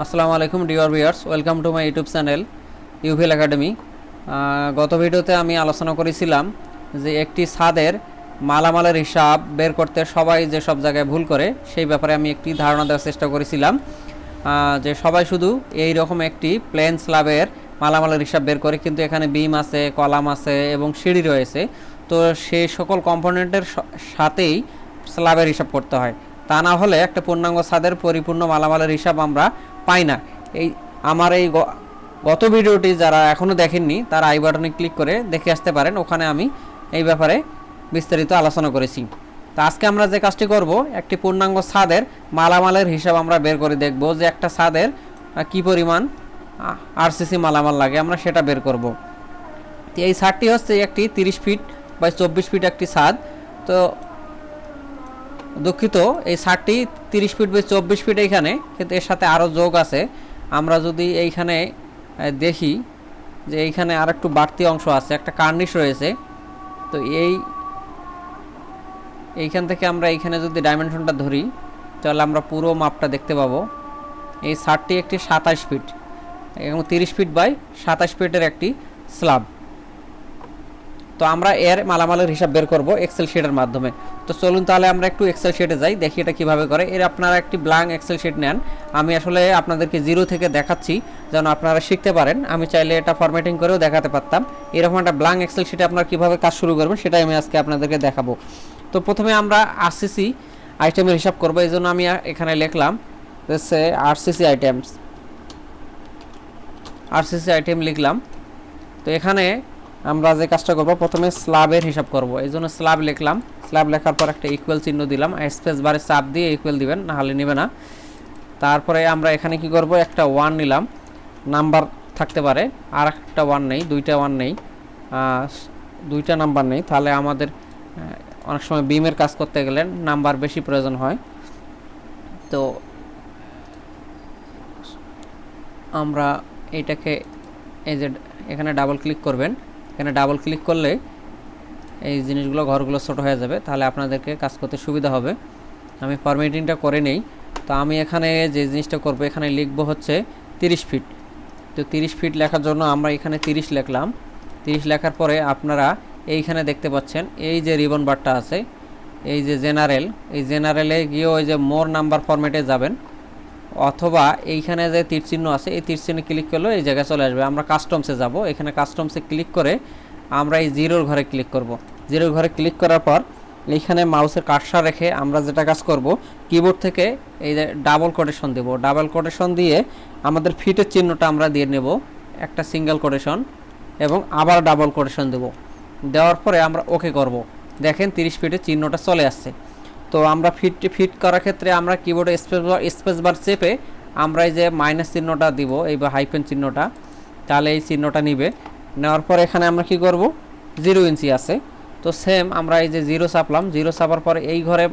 আসসালামু আলাইকুম dear viewers, welcome to my YouTube channel UVL academy. গত ভিডিওতে আমি আলোচনা করেছিলাম যে একটি ছাদের মালামালের হিসাব বের করতে সবাই যে সব জায়গায় ভুল করে সেই ব্যাপারে আমি একটি ধারণা দেওয়ার চেষ্টা করেছিলাম। যে সবাই শুধু এই রকম একটি প্লেন স্ল্যাবের মালামালের হিসাব বের করে, কিন্তু এখানে বিম আছে, কলাম আছে এবং সিঁড়ি রয়েছে। তো সেই সকল কম্পোনেন্টের সাথেই স্ল্যাবের হিসাব করতে হয়, তা না হলে একটা পূর্ণাঙ্গ ছাদের পরিপূর্ণ মালামালের হিসাব আমরা পাই না। এই আমার এই গত ভিডিওটি যারা এখনও দেখেননি তারা আই বাটনে ক্লিক করে দেখে আসতে পারেন, ওখানে আমি এই ব্যাপারে বিস্তারিত আলোচনা করেছি। তো আজকে আমরা যে কাজটি করব, একটি পূর্ণাঙ্গ ছাদের মালামালের হিসাব আমরা বের করে দেখব যে একটা ছাদের কি পরিমাণ আরসিসি মালামাল লাগে, আমরা সেটা বের করব। তো এই ছাদটি হচ্ছে একটি 30 ফিট বাই 24 ফিট একটি ছাদ। তো দুঃখিত, এই ছাদটি 30 ফিট বাই 24 ফিট এইখানে, কিন্তু এর সাথে আরও যোগ আছে। আমরা যদি এইখানে দেখি যে এইখানে আর একটু বাড়তি অংশ আছে, একটা কার্নিশ রয়েছে। তো এইখান থেকে আমরা এইখানে যদি ডাইমেনশনটা ধরি তাহলে আমরা পুরো মাপটা দেখতে পাবো। এই ছাদটি একটি 27 ফিট এবং 30 ফিট বাই 27 ফিটের একটি স্ল্যাব। তো আমরা এর মালামালের হিসাব বের করব এক্সেল শিটের মাধ্যমে। তো চলুন তাহলে আমরা একটু এক্সেল শিটে যাই, দেখি এটা কিভাবে করে। এর আপনারা একটি ব্ল্যাঙ্ক এক্সেল শিট নেন। আমি আসলে আপনাদেরকে জিরো থেকে দেখাচ্ছি যেন আপনারা শিখতে পারেন। আমি চাইলে এটা ফরম্যাটিং করেও দেখাতে পারতাম। এরকম একটা ব্ল্যাঙ্ক এক্সেল শিটে আপনারা কীভাবে কাজ শুরু করবেন সেটাই আমি আজকে আপনাদেরকে দেখাবো। তো প্রথমে আমরা আরসিসি আইটেমের হিসাব করব। এই জন্য আমি এখানে লিখলাম আরসিসি আইটেম লিখলাম। তো এখানে আমরা যে কাজটা করব, প্রথমে স্ল্যাবের হিসাব করব। এই জন্য স্ল্যাব লিখলাম। স্ল্যাব লেখার পর একটা ইকুয়াল চিহ্ন দিলাম, স্পেস বারে চাপ দিয়ে ইকুয়াল দিবেন, না হলে নেবে না। তারপরে আমরা এখানে কি করব, একটা 1 নিলাম, নাম্বার থাকতে পারে, আর একটা 1 নেই, দুইটা 1 নেই, দুইটা নাম্বার নেই, তাহলে আমাদের অনেক সময় বিমের কাজ করতে গেলে নাম্বার বেশি প্রয়োজন হয়। তো আমরা এইটাকে এই যে এখানে ডাবল ক্লিক করবেন, এখানে ডাবল ক্লিক করলে এই জিনিসগুলো ঘরগুলো ছোটো হয়ে যাবে, তাহলে আপনাদেরকে কাজ করতে সুবিধা হবে। আমি ফরম্যাটিংটা করে নেই। তো আমি এখানে যে জিনিসটা করব, এখানে লিখব হচ্ছে 30 ফিট। তো 30 ফিট লেখার জন্য আমরা এখানে 30 লিখলাম। 30 লেখার পরে আপনারা এইখানে দেখতে পাচ্ছেন এই যে রিবন বারটা আছে, এই যে জেনারেল, এই জেনারেলে গিয়ে ওই যে মোর নাম্বার ফরম্যাটে যাবেন, অথবা এইখানে যে তীর চিহ্ন আছে এই তীর চিহ্নে ক্লিক করলে এই জায়গায় চলে আসবে। আমরা কাস্টমসে যাব, এখানে কাস্টমসে ক্লিক করে আমরা এই জিরোর ঘরে ক্লিক করব। জিরোর ঘরে ক্লিক করার পর এইখানে মাউসের কার্সার রেখে আমরা যেটা কাজ করব, কিবোর্ড থেকে এই যে ডাবল কোটেশন দেব। ডাবল কোটেশন দিয়ে আমাদের ফিটের চিহ্নটা আমরা দিয়ে নেব, একটা সিঙ্গেল কোটেশন, এবং আবার ডাবল কোটেশন দেব। দেওয়ার পরে আমরা ওকে করব। দেখেন 30 ফিটের চিহ্নটা চলে আসছে। তো আমরা ফিট করার ক্ষেত্রে আমরা কিবোর্ডে স্পেস বার চেপে আমরা এই যে মাইনাস চিহ্নটা দিব, এই বা হাইফেন চিহ্নটা, তাহলে এই চিহ্নটা নিবে। নেওয়ার পর এখানে আমরা কি করব, 0 ইঞ্চি আছে, তো সেম আমরা এই যে 0 চাপলাম। 0 চাপার পরে এই ঘরে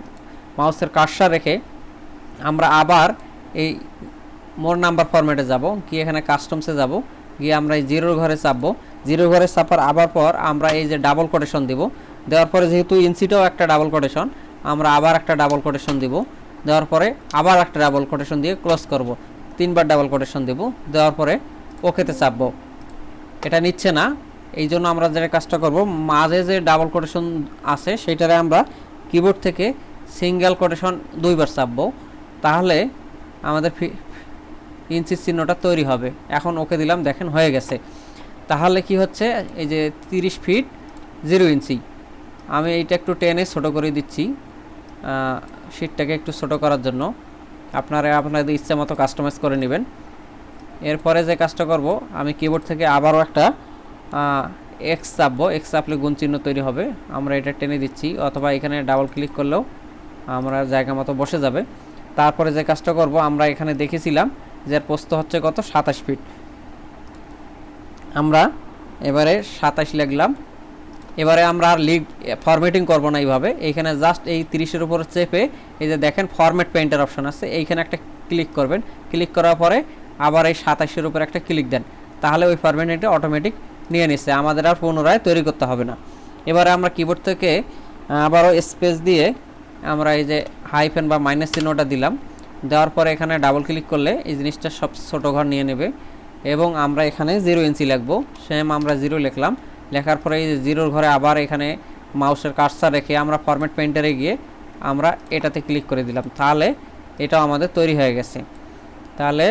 মাউসের কার্সার রেখে আমরা আবার এই মোর নাম্বার ফরম্যাটে যাব, গিয়ে এখানে কাস্টমসে যাব, গিয়ে আমরা এই 0 ঘরে চাপবো। 0 ঘরে চাপার আবার পর আমরা এই যে ডাবল কোটেশন দিব। দেওয়ার পরে যেহেতু ইঞ্চিটাও একটা ডাবল কোটেশন, আমরা আবার একটা ডাবল কোটেশন দিব। দেওয়ার পরে আবার একটা ডাবল কোটেশন দিয়ে ক্লোজ করব, 3বার ডাবল কোটেশন দেব। দেওয়ার পরে ওকেতে চাপবো। এটা নিচ্ছে না, এই জন্য আমরা যে কাজটা করব, মাঝে যে ডাবল কোটেশন আছে সেইটারে আমরা কিবোর্ড থেকে সিঙ্গেল কোটেশন 2বার চাপবো, তাহলে আমাদের ইঞ্চির চিহ্নটা তৈরি হবে। এখন ওকে দিলাম, দেখেন হয়ে গেছে। তাহলে কি হচ্ছে, এই যে 30 ফিট 0 ইঞ্চি। আমি এইটা একটু টেনে ছোটো করে দিচ্ছি, শিটটাকে একটু ছোটো করার জন্য। আপনারা আপনাদের ইচ্ছা মতো কাস্টমাইজ করে নেবেন। এরপরে যে কাজটা করব, আমি কিবোর্ড থেকে আবারও একটা এক্স চাপবো। এক্স চাপলে গুণ চিহ্ন তৈরি হবে, আমরা এটা টেনে দিচ্ছি, অথবা এখানে ডাবল ক্লিক করলেও আমরা জায়গা মতো বসে যাবে। তারপরে যে কাজটা করব, আমরা এখানে দেখেছিলাম যে প্রস্থ হচ্ছে কত, 27 ফিট। আমরা এবারে 27 লিখলাম। এবারে আমরা আর ফরম্যাটিং করব না এইভাবে, এইখানে জাস্ট এই 30-এর উপর চেপে এই যে দেখেন ফরম্যাট পেইন্টের অপশন আছে, এইখানে একটা ক্লিক করবেন। ক্লিক করার পরে আবার এই 27-এর উপর একটা ক্লিক দেন, তাহলে ওই ফরম্যাটিংটা অটোমেটিক নিয়ে নিচ্ছে, আমাদের আর পুনরায় তৈরি করতে হবে না। এবারে আমরা কিবোর্ড থেকে আবারও স্পেস দিয়ে আমরা এই যে হাইফেন বা মাইনাস চিহ্নটা দিলাম। দেওয়ার পরে এখানে ডাবল ক্লিক করলে এই জিনিসটা সব ছোটো ঘর নিয়ে নেবে এবং আমরা এখানে 0 ইঞ্চি লিখবো। সেম আমরা 0 লিখলাম, লেখার পরে এই 0-র ঘরে আবার এখানে মাউসের কার্সার রেখে আমরা ফরম্যাট পেইন্টারে গিয়ে আমরা এটাতে ক্লিক করে দিলাম, তাহলে এটাও আমাদের তৈরি হয়ে গেছে। তাহলে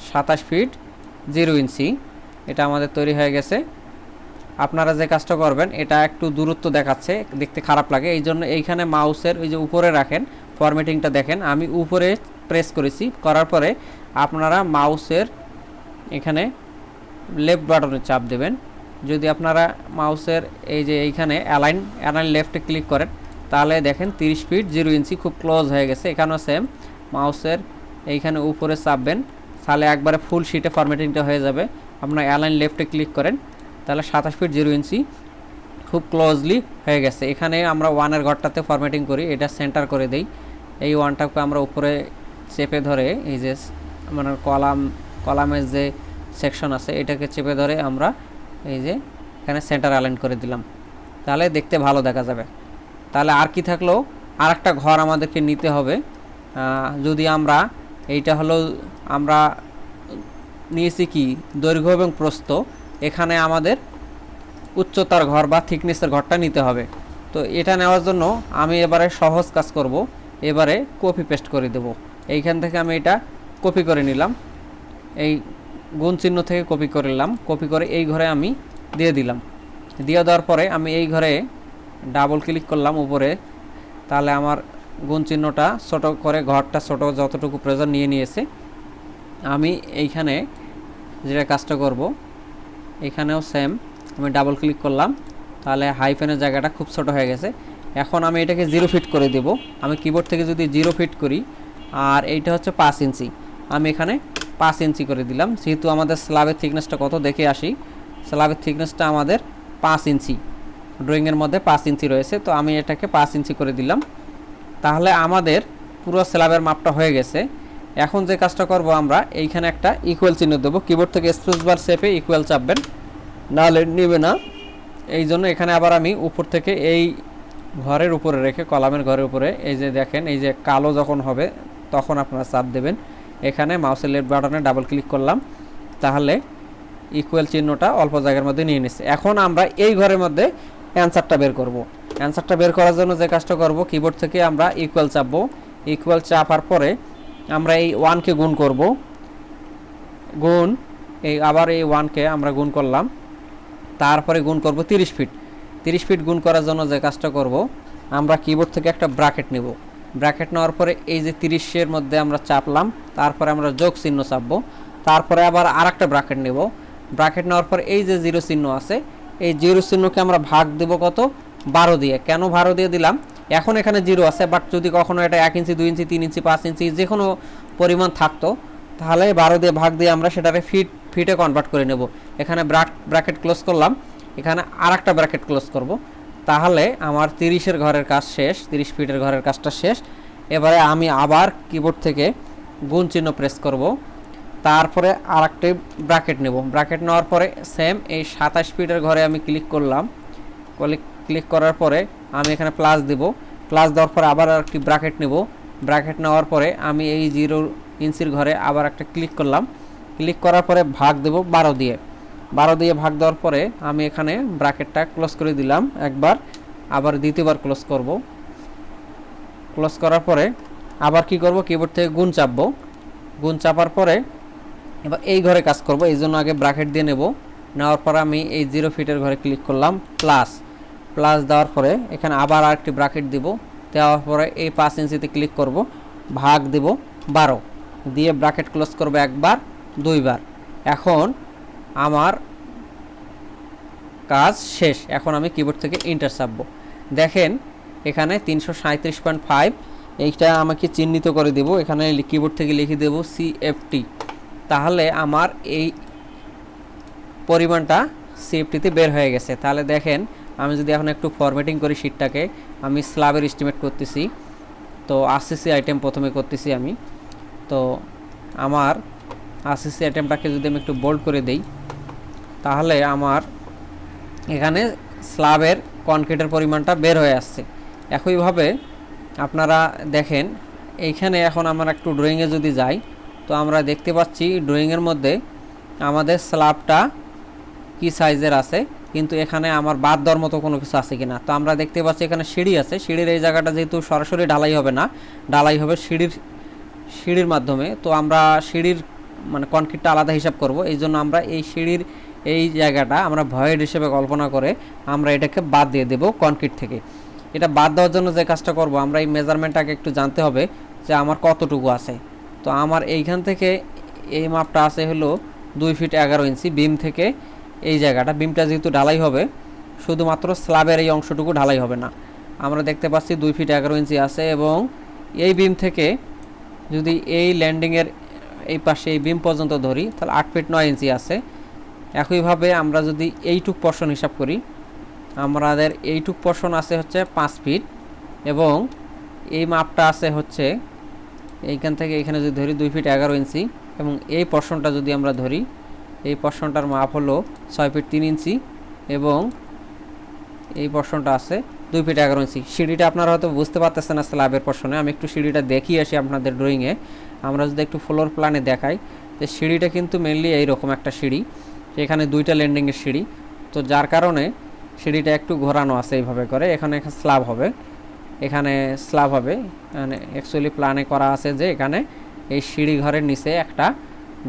27 ফিট 0 ইঞ্চি এটা আমাদের তৈরি হয়ে গেছে। আপনারা যে কাজটা করবেন, এটা একটু দূরত্ব দেখাচ্ছে, দেখতে খারাপ লাগে, এই জন্য এইখানে মাউসের ওই যে উপরে রাখেন, ফরম্যাটিংটা দেখেন আমি উপরে প্রেস করেছি, করার পরে আপনারা মাউসের এখানে লেফট বাটনে চাপ দেবেন। যদি আপনারা মাউসের এই যে এইখানে অ্যালাইন লেফটে ক্লিক করেন, তাহলে দেখেন 30 ফিট 0 ইঞ্চি খুব ক্লোজ হয়ে গেছে। এখানেও সেম মাউসের এইখানে উপরে চাপবেন, তাহলে একবারে ফুল শিটে ফরম্যাটিংটা হয়ে যাবে। আপনার অ্যালাইন লেফটে ক্লিক করেন, তাহলে 27 ফিট 0 ইঞ্চি খুব ক্লোজলি হয়ে গেছে। এখানে আমরা 1-এর ঘরটাতে ফরম্যাটিং করি, এটা সেন্টার করে দেই। এই 1টাকে আমরা উপরে চেপে ধরে এই যে মানে কলামের যে সেকশন আছে এটাকে চেপে ধরে আমরা এই যে এখানে সেন্টার অ্যালাইন করে দিলাম, তাহলে দেখতে ভালো দেখা যাবে। তাহলে আর কি থাকলো, আর একটা ঘর আমাদেরকে নিতে হবে। যদি আমরা এইটা হলো আমরা নিয়েছি কি দৈর্ঘ্য এবং প্রস্থ, এখানে আমাদের উচ্চতার ঘর বা থিকনেসের ঘরটা নিতে হবে। তো এটা নেওয়ার জন্য আমি এবারে সহজ কাজ করব, এবারে কপি পেস্ট করে দেব। এইখান থেকে আমি এটা কপি করে নিলাম, এই গুণ চিহ্ন থেকে কপি করে নিলাম, কপি করে এই ঘরে আমি দিয়ে দিলাম। দিয়ে দেওয়ার পরে আমি এই ঘরে ডাবল ক্লিক করলাম উপরে, তাহলে আমার গুণ চিহ্নটা ছোটো করে ঘরটা ছোটো যতটুকু প্রয়োজন নিয়ে নিয়েছে। আমি এইখানে যেটা কাজটা করব, এখানেও সেম আমি ডাবল ক্লিক করলাম, তাহলে হাইফেনের জায়গাটা খুব ছোট হয়ে গেছে। এখন আমি এটাকে 0 ফিট করে দেব। আমি কিবোর্ড থেকে যদি 0 ফিট করি, আর এইটা হচ্ছে 5 ইঞ্চি, আমি এখানে 5 ইঞ্চি করে দিলাম। যেহেতু আমাদের স্ল্যাবের থিকনেসটা কত দেখে আসি, স্ল্যাবের থিকনেসটা আমাদের 5 ইঞ্চি, ড্রয়িংয়ের মধ্যে 5 ইঞ্চি রয়েছে, তো আমি এটাকে 5 ইঞ্চি করে দিলাম। তাহলে আমাদের পুরো স্ল্যাবের মাপটা হয়ে গেছে। এখন যে কাজটা করব, আমরা এইখানে একটা ইকুয়াল চিহ্ন দেবো, কিবোর্ড থেকে স্পেস বার চেপে ইকুয়াল চাপবেন, নাহলে নেবে না। এই জন্য এখানে আবার আমি উপর থেকে এই ঘরের উপরে রেখে কলামের ঘরের উপরে এই যে দেখেন এই যে কালো যখন হবে তখন আপনারা চাপ দেবেন। এখানে মাউসের লেফট বাটনে ডাবল ক্লিক করলাম, তাহলে ইকুয়াল চিহ্নটা অল্প জায়গার মধ্যে নিয়ে নিচ্ছে। এখন আমরা এই ঘরের মধ্যে অ্যান্সারটা বের করব। অ্যান্সারটা বের করার জন্য যে কাজটা করব, কিবোর্ড থেকে আমরা ইকুয়াল চাপবো, ইকুয়াল চাপার পরে আমরা এই 1কে গুণ করব, গুণ এই আবার এই 1কে আমরা গুণ করলাম, তারপরে গুণ করব 30 ফিট। 30 ফিট গুণ করার জন্য যে কাজটা করব, আমরা কিবোর্ড থেকে একটা ব্র্যাকেট নেব, ব্র্যাকেট নেওয়ার পরে এই যে 30-এর মধ্যে আমরা চাপলাম, তারপরে আমরা যোগ চিহ্ন চাপবো, তারপরে আবার আর একটা ব্র্যাকেট নেব, ব্র্যাকেট নেওয়ার পরে এই যে 0 চিহ্ন আছে, এই 0 চিহ্নকে আমরা ভাগ দেব কত, 12 দিয়ে। কেন 12 দিয়ে দিলাম, এখন এখানে 0 আছে, বাট যদি কখনো এটা 1 ইঞ্চি 2 ইঞ্চি 3 ইঞ্চি 5 ইঞ্চি যে কোনো পরিমাণ থাকতো, তাহলে 12 দিয়ে ভাগ দিয়ে আমরা সেটাকে ফিটে কনভার্ট করে নেব। এখানে ব্র্যাকেট ক্লোজ করলাম, এখানে আর একটা ব্র্যাকেট ক্লোজ করব, তাহলে আমার 30-এর ঘরের কাজ শেষ, 30 ফিটের ঘরের কাজটা শেষ। এবারে আমি আবার কিবোর্ড থেকে গুণ চিহ্ন প্রেস করব, তারপরে আর একটা ব্র্যাকেট নেব, ব্র্যাকেট নেওয়ার পরে সেম এই 27 ফিটের ঘরে আমি ক্লিক করলাম, ক্লিক করার পরে আমি এখানে প্লাস দেব, প্লাস দেওয়ার পরে আবার আরেকটি ব্র্যাকেট নেব, ব্র্যাকেট নেওয়ার পরে আমি এই 0 ইঞ্চির ঘরে আবার একটা ক্লিক করলাম, ক্লিক করার পরে ভাগ দেব 12 দিয়ে, 12 দিয়ে ভাগ দেওয়ার পরে আমি এখানে ব্র্যাকেটটা ক্লোজ করে দিলাম একবার, আবার দ্বিতীয়বার ক্লোজ করব। ক্লোজ করার পরে আবার কি করব, কিবোর্ড থেকে গুণ চাপবো, গুণ চাপার পরে এবার এই ঘরে কাজ করব, এই জন্য আগে ব্র্যাকেট দিয়ে নেব, নেওয়ার পর আমি এই 0 ফিটের ঘরে ক্লিক করলাম, প্লাস দেওয়ার পরে এখানে আবার আরেকটি ব্র্যাকেট দিব, দেওয়ার পরে এই 5 ইঞ্চিতে ক্লিক করব, ভাগ দেব 12 দিয়ে ব্র্যাকেট ক্লোজ করব একবার দুইবার। এখন আমার কাজ শেষ। এখন আমি কিবোর্ড থেকে এন্টার চাপবো, দেখেন এখানে 337.5 এইটা আমাকে চিহ্নিত করে দেব, এখানে কিবোর্ড থেকে লিখে দেব CFT, তাহলে আমার এই পরিমাণটা CFT-তে বের হয়ে গেছে। তাহলে দেখেন আমি যদি এখন একটু ফরম্যাটিং করি শিটটাকে, আমি স্ল্যাবের এস্টিমেট করতেছি, তো RCC আইটেম প্রথমে করতেছি আমি, তো আমার RCC আইটেমটাকে যদি আমি একটু বোল্ড করে দেই, তাহলে আমার এখানে স্ল্যাবের কনক্রিটের পরিমাণটা বের হয়ে আসছে। একইভাবে আপনারা দেখেন এইখানে এখন আমরা একটু ড্রয়িংয়ে যদি যাই, তো আমরা দেখতে পাচ্ছি ড্রয়িংয়ের মধ্যে আমাদের স্ল্যাবটা কি সাইজের আছে, কিন্তু এখানে আমার বাদ দেওয়ার মতো কোনো কিছু আছে কিনা। তো আমরা দেখতে পাচ্ছি এখানে সিঁড়ি আছে, সিঁড়ির এই জায়গাটা যেহেতু সরাসরি ঢালাই হবে না, ঢালাই হবে সিঁড়ির মাধ্যমে। তো আমরা সিঁড়ির মানে কনক্রিটটা আলাদা হিসাব করব, এই জন্য আমরা এই সিঁড়ির এই জায়গাটা আমরা ভয়েড হিসেবে কল্পনা করে আমরা এটাকে বাদ দিয়ে দেব কনক্রিট থেকে। এটা বাদ দেওয়ার জন্য যে কাজটা করব, আমরা এই মেজারমেন্টটাকে একটু জানতে হবে যে আমার কতটুকু আছে। তো আমার এইখান থেকে এই মাপটা আছে হলো 2 ফিট 11 ইঞ্চি বিম থেকে এই জায়গাটা। বিমটা যেহেতু ঢালাই হবে, শুধুমাত্র স্ল্যাবের এই অংশটুকু ঢালাই হবে না। আমরা দেখতে পাচ্ছি 2 ফিট 11 ইঞ্চি আছে, এবং এই বিম থেকে যদি এই ল্যান্ডিংয়ের এই পাশে এই বিম পর্যন্ত ধরি তাহলে 8 ফিট 9 ইঞ্চি আছে। একইভাবে আমরা যদি এইটুক পোর্শন হিসাব করি, আমাদের এইটুক পোর্শন আছে হচ্ছে 5 ফিট, এবং এই মাপটা আছে হচ্ছে এইখান থেকে এখানে যদি ধরি 2 ফিট 11 ইঞ্চি, এবং এই পোর্শনটা যদি আমরা ধরি, এই পোর্শনটার মাপ হলো 6 ফিট 3 ইঞ্চি, এবং এই পোর্শনটা আছে 2 ফিট 11 ইঞ্চি। সিঁড়িটা আপনারা হয়তো বুঝতে পারতেছেন না স্ল্যাবের পোর্শনে, আমি একটু সিঁড়িটা দেখিয়ে আসি আপনাদের ড্রয়িংয়ে। আমরা যদি একটু ফ্লোর প্ল্যানে দেখাই, যে সিঁড়িটা কিন্তু মেনলি এইরকম একটা সিঁড়ি, এখানে 2টা ল্যান্ডিংয়ের সিঁড়ি। তো যার কারণে সিঁড়িটা একটু ঘোরানো আছে এইভাবে করে। এখানে স্ল্যাব হবে, এখানে স্ল্যাব হবে, মানে অ্যাকচুয়ালি প্ল্যানে করা আছে যে এখানে এই সিঁড়ি ঘরের নিচে একটা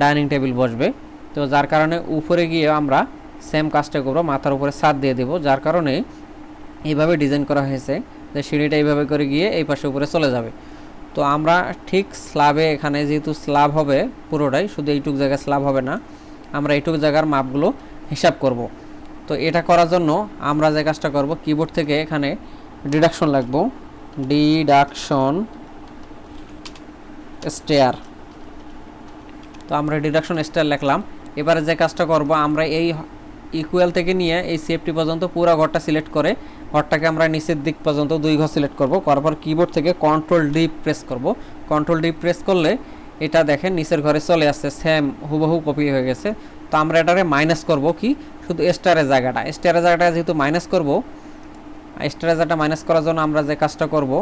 ডাইনিং টেবিল বসবে। তো যার কারণে উপরে গিয়ে আমরা সেম কাজটা করবো, মাথার উপরে ছাদ দিয়ে দেবো। যার কারণে এইভাবে ডিজাইন করা হয়েছে যে সিঁড়িটা এইভাবে করে গিয়ে এই পাশে উপরে চলে যাবে। তো আমরা ঠিক স্ল্যাবে, এখানে যেহেতু স্ল্যাব হবে পুরোটাই, শুধু এইটুক জায়গায় স্ল্যাব হবে না, আমরা এইটুক জায়গার মাপগুলো হিসাব করব। তো এটা করার জন্য আমরা যে কাজটা করব, কিবোর্ড থেকে এখানে ডিডাকশন লাগবো, ডিডাকশন স্টেয়ার। তো আমরা ডিডাকশন স্টেয়ার লিখলাম। এবারে যে কাজটা করব, আমরা এই ইকুয়াল থেকে নিয়ে এই সেফটি পর্যন্ত পুরো ঘরটা সিলেক্ট করে ঘরটাকে আমরা নিচের দিক পর্যন্ত 2 ঘর সিলেক্ট করব। করার পর কিবোর্ড থেকে কন্ট্রোল-D প্রেস করব। কন্ট্রোল-D প্রেস করলে এটা দেখেন নিচের ঘরে চলে আসছে, সেম হুবহু কপি হয়ে গেছে। তো আমরা এটারে মাইনাস করব, কি শুধু স্টারের জায়গাটা, যেহেতু মাইনাস করব, স্টারের জায়গাটা মাইনাস করার জন্য আমরা যে কাজটা করব,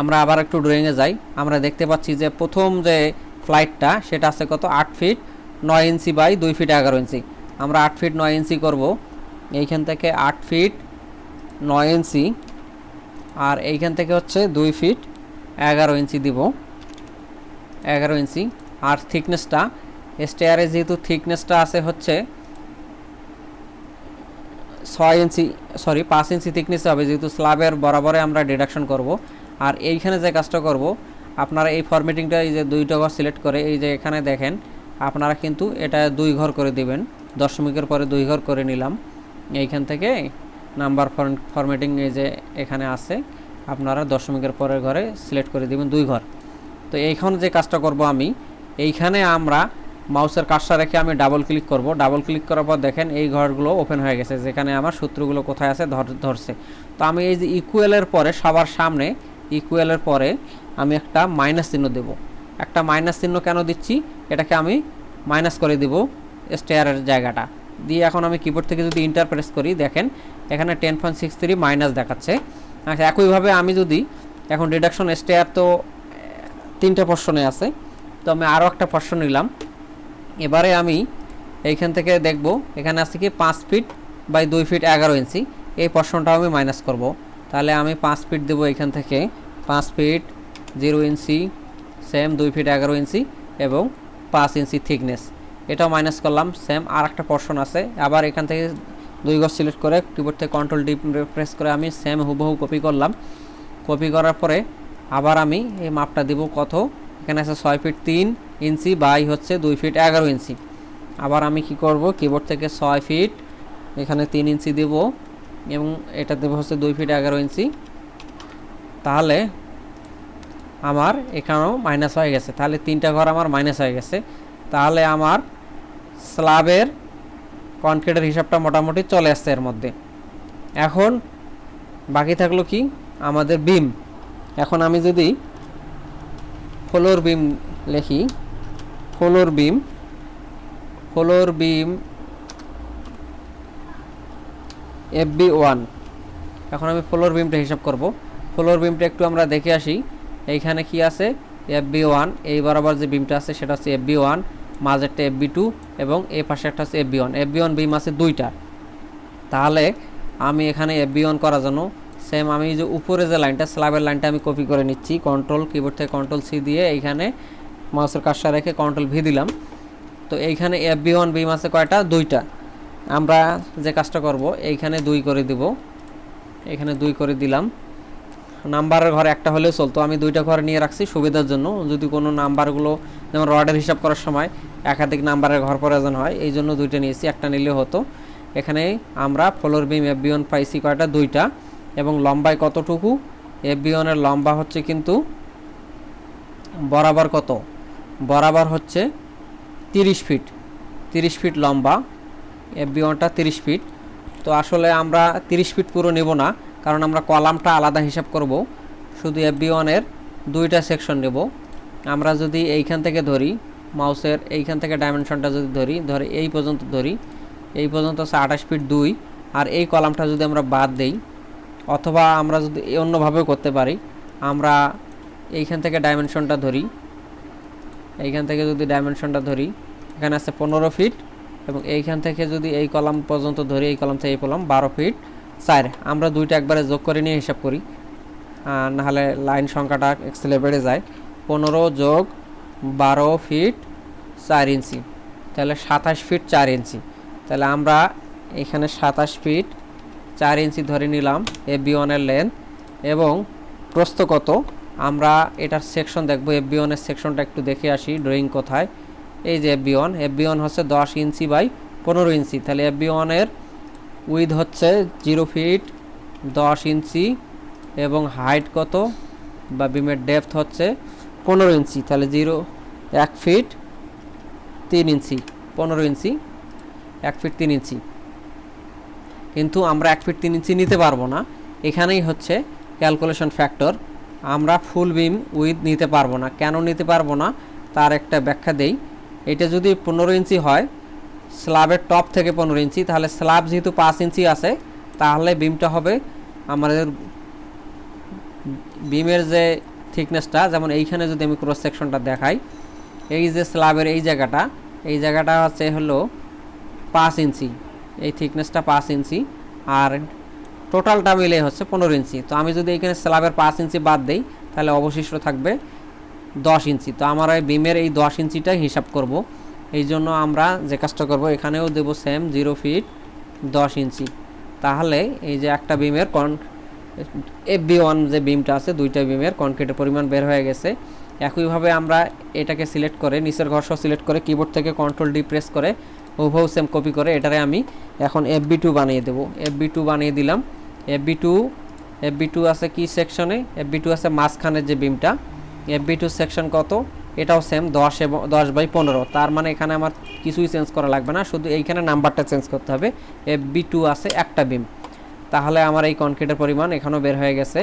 আমরা আবার একটু ড্রয়িংয়ে যাই। আমরা দেখতে পাচ্ছি যে প্রথম যে ফ্লাইটটা সেটা আছে কত, 8 ফিট 9 ইঞ্চি বাই 2 ফিট 11 ইঞ্চি। আমরা 8 ফিট 9 ইঞ্চি করব, এইখান থেকে 8 ফিট 9 ইঞ্চি, আর এইখান থেকে হচ্ছে 2 ফিট 11 ইঞ্চি দিব, 11 ইঞ্চি। আর থিকনেসটা স্টেয়ারে যেহেতু থিকনেসটা আছে হচ্ছে 6 ইঞ্চি, সরি 5 ইঞ্চি থিকনেস হবে, যেহেতু স্ল্যাবের বরাবরে আমরা ডিডাকশন করব। আর এইখানে যে কাজটা করব, আপনারা এই ফরম্যাটিংটা এই যে 2টা ঘর সিলেক্ট করে এই যে এখানে দেখেন, আপনারা কিন্তু এটা 2 ঘর করে দিবেন, দশমিকের পরে 2 ঘর করে নিলাম। এইখান থেকে নাম্বার ফরম্যাটিং এই যে এখানে আছে, আপনারা দশমিকের পরের ঘরে সিলেক্ট করে দিবেন 2 ঘর। তো এইখান যে কাজটা করব আমি, এইখানে আমরা মাউসের কার্সার রেখে আমি ডাবল ক্লিক করব। ডাবল ক্লিক করার পর দেখেন এই ঘরগুলো ওপেন হয়ে গেছে, যেখানে আমার সূত্রগুলো কোথায় আছে ধরছে। তো আমি এই যে ইকুয়ালের পরে সবার সামনে ইকুয়ালের পরে আমি একটা মাইনাস চিহ্ন দেব। একটা মাইনাস চিহ্ন কেন দিচ্ছি, এটাকে আমি মাইনাস করে দিব স্টেয়ারের জায়গাটা দিয়ে। এখন আমি কিবোর্ড থেকে যদি ইন্টার প্রেস করি, দেখেন এখানে 10.63 মাইনাস দেখাচ্ছে। আচ্ছা, একইভাবে আমি যদি এখন ডিডাকশন স্টেয়ার তো 3টা পোর্শনে আছে, তো আমি আরও একটা পোর্শন নিলাম। এবারে আমি এইখান থেকে দেখব এখানে আছে কি 5 ফিট বাই 2 ফিট 11 ইঞ্চি, এই পোর্শনটাও আমি মাইনাস করব। তাহলে আমি 5 ফিট দেবো এখান থেকে, 5 ফিট 0 ইঞ্চি, সেম 2 ফিট 11 ইঞ্চি এবং 5 ইঞ্চি থিকনেস, এটাও মাইনাস করলাম। সেম আর একটা পোর্শন আছে, আবার এখান থেকে 2 ঘর সিলেক্ট করে কিবোর্ড থেকে কন্ট্রোল-D প্রেস করে আমি সেম হুবহু কপি করলাম। কপি করার পরে আবার আমি এই মাপটা দিব কত, এখানে আছে 6 ফিট 3 ইঞ্চি বাই হচ্ছে 2 ফিট 11 ইঞ্চি। আবার আমি কি করব, কিবোর্ড থেকে 6 ফিট এখানে 3 ইঞ্চি দেব, এবং এটা দেব হচ্ছে 2 ফিট 11 ইঞ্চি। তাহলে আমার এখানেও মাইনাস হয়ে গেছে, তাহলে 3টা ঘর আমার মাইনাস হয়ে গেছে। তাহলে আমার স্ল্যাবের কনক্রিটের হিসাবটা মোটামুটি চলে আসছে এর মধ্যে। এখন বাকি থাকলো কি আমাদের বিম। এখন আমি যদি ফ্লোর বিম লিখি, ফ্লোর বিম FB1। এখন আমি ফ্লোর বিমটা হিসাব করব। ফ্লোর বিমটা একটু আমরা দেখে আসি এইখানে কি আছে FB1, এই বরাবর যে বিমটা আছে সেটা হচ্ছে FB1, মাঝেরটা FB2 এবং এই পাশে একটা হচ্ছে FB1 বিম আছে দুইটা। তাহলে আমি এখানে FB1 করার জন্য সেম আমি যে উপরে যে লাইনটা স্ল্যাবের লাইনটা আমি কপি করে নিচ্ছি, কিবোর্ড থেকে Ctrl+C দিয়ে এইখানে মাউসের কার্সর রেখে Ctrl+V দিলাম। তো এইখানে FB1 বিম আছে কয়টা? দুইটা। আমরা যে কাজটা করব এইখানে 2 করে দিব, এখানে 2 করে দিলাম। নাম্বারের ঘর একটা হলেও চলতো, আমি 2টা ঘর নিয়ে রাখছি সুবিধার জন্য, যদি কোনো নাম্বারগুলো যেমন রডের হিসাব করার সময় একাধিক নাম্বারের ঘর প্রয়োজন হয়, এই জন্য 2টা নিয়েছি, একটা নিলেও হতো। এখানে আমরা ফ্লোর বিম FB1 পাইছি কয়টা? 2টা। এবং লম্বায় কতটুকু? FB1 এর লম্বা হচ্ছে কিন্তু বরাবর কত? বরাবর হচ্ছে 30 ফিট, 30 ফিট লম্বা। FB1টা 30 ফিট। তো আসলে আমরা 30 ফিট পুরো নেব না, কারণ আমরা কলামটা আলাদা হিসাব করব, শুধু FB1 এর 2টা সেকশন নেব। আমরা যদি এইখান থেকে ধরি, মাউসের এইখান থেকে ডাইমেনশনটা যদি ধরি এই পর্যন্ত ধরি, এই পর্যন্ত হচ্ছে 28 ফিট 2, আর এই কলামটা যদি আমরা বাদ দেই, অথবা আমরা যদি অন্যভাবেও করতে পারি, আমরা এইখান থেকে ডাইমেনশনটা ধরি, এইখান থেকে যদি ডাইমেনশনটা ধরি, এখানে আছে 15 ফিট, এবং এইখান থেকে যদি এই কলাম পর্যন্ত ধরি, এই কলাম থেকে এই কলাম 12 ফিট 4। আমরা 2টা একবারে যোগ করে নিয়ে হিসাব করি, নাহলে লাইন সংখ্যাটা এক্সেলে বেড়ে যায়। 15 যোগ 12 ফিট 4 ইঞ্চি, তাহলে 27 ফিট 4 ইঞ্চি। তাহলে আমরা এখানে 27 ফিট 4 ইঞ্চি ধরে নিলাম FB1 এর লেন্থ। এবং প্রস্থ কত? আমরা এটার সেকশন দেখব, FB1 এর সেকশনটা একটু দেখে আসি, ড্রয়িং কোথায়। এই যে FB1 হচ্ছে 10 ইঞ্চি বাই 15 ইঞ্চি, তাহলে FB1 এর উইথ হচ্ছে 0 ফিট 10 ইঞ্চি, এবং হাইট কত বা বিমের ডেপথ হচ্ছে 15 ইঞ্চি, তাহলে 1 ফিট 3 ইঞ্চি, 15 ইঞ্চি 1 ফিট 3 ইঞ্চি। কিন্তু আমরা 1 ফিট 3 ইঞ্চি নিতে পারবো না, এখানেই হচ্ছে ক্যালকুলেশন ফ্যাক্টর। আমরা ফুল বিম উইথ নিতে পারবো না। কেন নিতে পারবো না তার একটা ব্যাখ্যা দেই। এটা যদি 15 ইঞ্চি হয়, স্ল্যাবের টপ থেকে 15 ইঞ্চি, তাহলে স্ল্যাব যেহেতু 5 ইঞ্চি আছে, তাহলে বিমটা হবে আমাদের বিমের যে থিকনেসটা, যেমন এইখানে যদি আমি ক্রস সেকশনটা দেখাই, এই যে স্ল্যাবের এই জায়গাটা হচ্ছে হলো 5 ইঞ্চি, এই থিকনেসটা 5 ইঞ্চি, আর টোটালটা মিলে হচ্ছে 15 ইঞ্চি। তো আমি যদি এখানে স্ল্যাবের 5 ইঞ্চি বাদ দেই, তাহলে অবশিষ্ট থাকবে 10 ইঞ্চি। তো আমরা এই বিমের এই 10 ইঞ্চিটাই হিসাব করব। এই জন্য আমরা যে কাজটা করব, এখানেও দেব সেম 0 ফিট 10 ইঞ্চি। তাহলে এই যে একটা বিমের FB1 যে বিমটা আছে, 2টা বিমের কনক্রিটের পরিমাণ বের হয়ে গেছে। একইভাবে আমরা এটাকে সিলেক্ট করে, নিচের ঘর সহ সিলেক্ট করে, কিবোর্ড থেকে Ctrl+D প্রেস করে হুবহু সেম কপি করে এটারে আমি এখন FB2 বানিয়ে দেব। FB2 বানিয়ে দিলাম। FB2 আছে কি সেকশনে? FB2 আছে মাঝখানের যে বিমটা। FB2 সেকশন কত? এটাও সেম 10 এবং 10 বাই 15। তার মানে এখানে আমার কিছুই চেঞ্জ করা লাগবে না, শুধু এইখানে নাম্বারটা চেঞ্জ করতে হবে। FB2 আছে একটা বিম। তাহলে আমার এই কনক্রিটের পরিমাণ এখানেও বের হয়ে গেছে।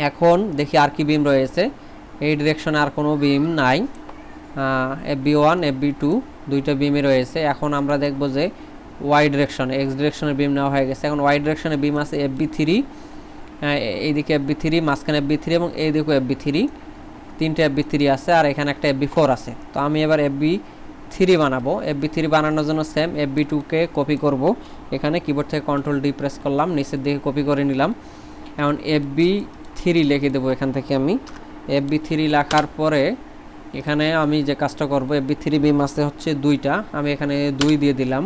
এখন দেখি আর কি বিম রয়েছে। এই ডিরেকশনে আর কোনো বিম নাই। FB1 FB2 2টা বিমই রয়েছে। এখন আমরা দেখব যে ওয়াই ডিরেকশনে, এক্স ডিরেকশনের বিম নেওয়া হয়ে গেছে। এখন ওয়াই ডিরেকশনে বিম আছে FB3, এইদিকে FB3, মাঝখানে FB3 এবং এইদিকে FB3, 3টে FB3 আছে, আর এখানে একটা FB4 আছে। তো আমি এবার FB3 বানাবো। FB3 বানানোর জন্য সেম FB2কে কপি করব। এখানে কিবোর্ড থেকে Ctrl+D প্রেস করলাম, নিচের দিকে কপি করে নিলাম। এখন FB3 লিখে দেবো এখান থেকে। আমি FB3 লেখার পরে এখানে আমি যে কাজটা করব, FB3 বিম আছে হচ্ছে 2টা, আমি এখানে 2 দিয়ে দিলাম।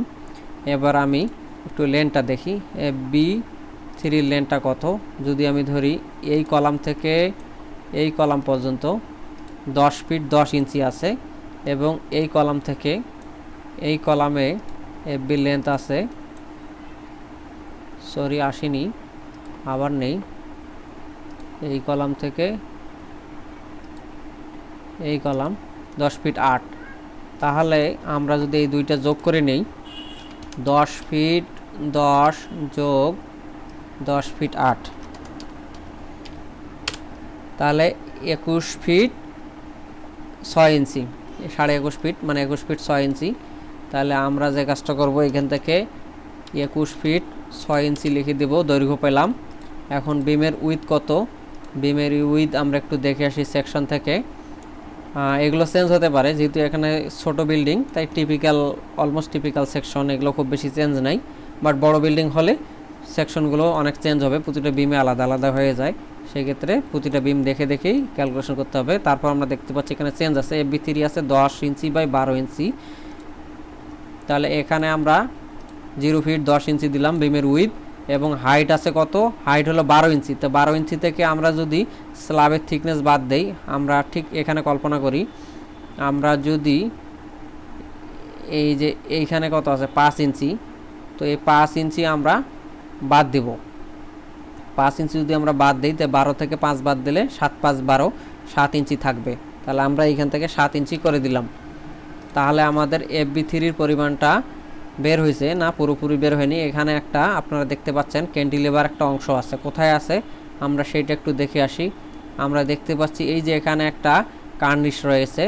এবার আমি একটু লেনটা দেখি, FB3 লেনটা কত। যদি আমি ধরি এই কলাম থেকে এই কলাম পর্যন্ত 10 ফিট 10 ইঞ্চি আছে, এবং এই কলাম থেকে এই কলামে FB লেন্থ আছে, সরি আসেনি, আবার নেই, এই কলাম থেকে এই কলাম 10 ফিট 8। তাহলে আমরা যদি এই 2টা যোগ করে নেই, 10 ফিট 10 যোগ 10 ফিট 8, তাহলে 21 ফিট 6 ইঞ্চি, 21.5 ফিট, মানে 21 ফিট 6 ইঞ্চি। তাহলে আমরা যে কাজটা করব, এখান থেকে 21 ফিট 6 ইঞ্চি লিখে দেব, দৈর্ঘ্য পেলাম। এখন বিমের উইথ কত? বিমের উইথ আমরা একটু দেখে আসি সেকশন থেকে। এগুলো চেঞ্জ হতে পারে, যেহেতু এখানে ছোট বিল্ডিং তাই অলমোস্ট টিপিক্যাল সেকশন, এগুলো খুব বেশি চেঞ্জ নাই। বাট বড় বিল্ডিং হলে সেকশনগুলো অনেক চেঞ্জ হবে, প্রতিটা বিমে আলাদা আলাদা হয়ে যায়। সেই ক্ষেত্রে প্রতিটা বিম দেখে দেখেই ক্যালকুলেশন করতে হবে। তারপর আমরা দেখতে পাচ্ছি এখানে চেঞ্জ আছে, FB3 আছে 10 ইঞ্চি বাই 12 ইঞ্চি। তাহলে এখানে আমরা 0 ফিট 10 ইঞ্চি দিলাম বিমের উইথ, এবং হাইট আছে কত, হাইট হলো 12 ইঞ্চি। তো 12 ইঞ্চি থেকে আমরা যদি স্ল্যাবের থিকনেস বাদ দেই, আমরা ঠিক এখানে কল্পনা করি, আমরা যদি এই যে এইখানে কত আছে 5 ইঞ্চি, তো এই 5 ইঞ্চি আমরা বাদ দেব। 5 ইঞ্চি যদি আমরা বাদ দিই, তো 12 থেকে 5 বাদ দিলে 7 5 12, 7 ইঞ্চি থাকবে। তাহলে আমরা এইখান থেকে 7 ইঞ্চি করে দিলাম। তাহলে আমাদের FB3-র পরিমাণটা বের হয়েছে না, পুরোপুরি বের হয়নি। এখানে একটা আপনারা দেখতে পাচ্ছেন ক্যান্টিলিভার একটা অংশ আছে, কোথায় আছে আমরা সেইটা একটু দেখে আসি। আমরা দেখতে পাচ্ছি এই যে এখানে একটা কার্নিশ রয়েছে,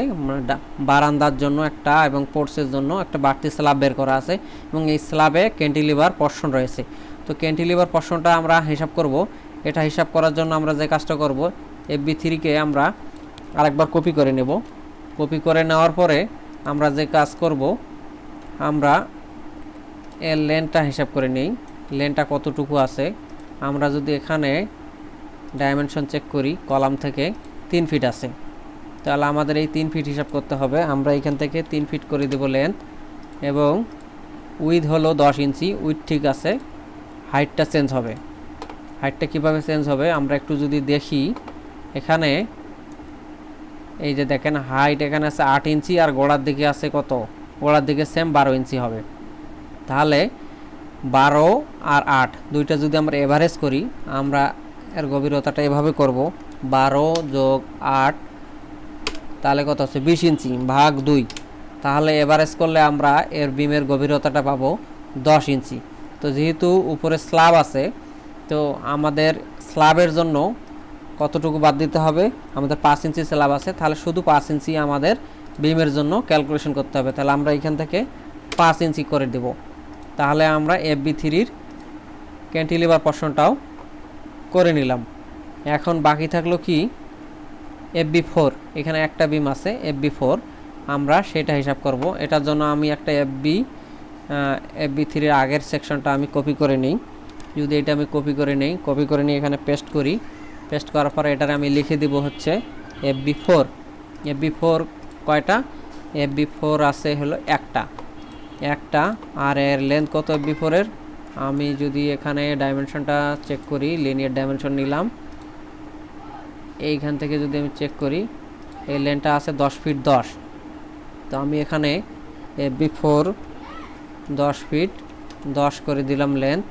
বারান্দার জন্য একটা এবং পোর্টসের জন্য একটা বাড়তি স্ল্যাব বের করা আছে, এবং এই স্ল্যাবে ক্যান্টিলিভার পোর্শন রয়েছে। তো ক্যান্টিলিভার পোর্শনটা আমরা হিসাব করব। এটা হিসাব করার জন্য আমরা যে কাজটা করব, FB3-কে আমরা আরেকবার কপি করে নেব। কপি করে নেওয়ার পরে আমরা যে কাজ করব, আমরা এর লেনটা হিসাব করে নিই, লেনটা কতটুকু আছে। আমরা যদি এখানে ডাইমেনশন চেক করি, কলাম থেকে 3 ফিট আছে, তাহলে আমাদের এই 3 ফিট হিসাব করতে হবে। আমরা এখান থেকে 3 ফিট করে দেব লেন্থ, এবং উইথ হলো 10 ইঞ্চি। উইথ ঠিক আছে, হাইটটা চেঞ্জ হবে। হাইটটা কিভাবে চেঞ্জ হবে আমরা একটু যদি দেখি, এখানে এই যে দেখেন হাইট এখানে আছে 8 ইঞ্চি, আর গোড়ার দিকে আছে কত, গোড়ার দিকে সেম 12 ইঞ্চি হবে। তাহলে 12 আর 8 দুইটা যদি আমরা এভারেজ করি, আমরা এর গভীরতাটা এভাবে করব, 12 যোগ 8, তাহলে কত আছে 20 ইঞ্চি ভাগ 2। তাহলে এভারেজ করলে আমরা এর বিমের গভীরতাটা পাবো 10 ইঞ্চি। তো যেহেতু উপরে স্ল্যাব আছে, তো আমাদের স্ল্যাবের জন্য কতটুকু বাদ দিতে হবে, আমাদের 5 ইঞ্চি স্ল্যাব আছে, তাহলে শুধু 5 ইঞ্চি আমাদের বিমের জন্য ক্যালকুলেশন করতে হবে। তাহলে আমরা এখান থেকে 5 ইঞ্চি করে দেব। তাহলে আমরা FB3-র ক্যান্টিলিভার পোর্শনটাও করে নিলাম। এখন বাকি থাকলো কি, FB4, এখানে একটা বিম আছে FB4, আমরা সেটা হিসাব করব। এটার জন্য আমি একটা FB3-র আগের সেকশনটা আমি কপি করে নিই। যদি এটা আমি কপি করে নিই, এখানে পেস্ট করি। পেস্ট করার পরে এটারে আমি লিখে দিব হচ্ছে FB4। FB4 কয়টা, FB4 আছে হলো একটা, আর এর লেন্থ কত FB4-এর, আমি যদি এখানে ডাইমেনশনটা চেক করি, লিনিয়ার ডাইমেনশন নিলাম, এইখান থেকে যদি আমি চেক করি, এই লেন্থটা আছে 10 ফিট 10। তো আমি এখানে FB4 10 ফিট 10 করে দিলাম লেন্থ,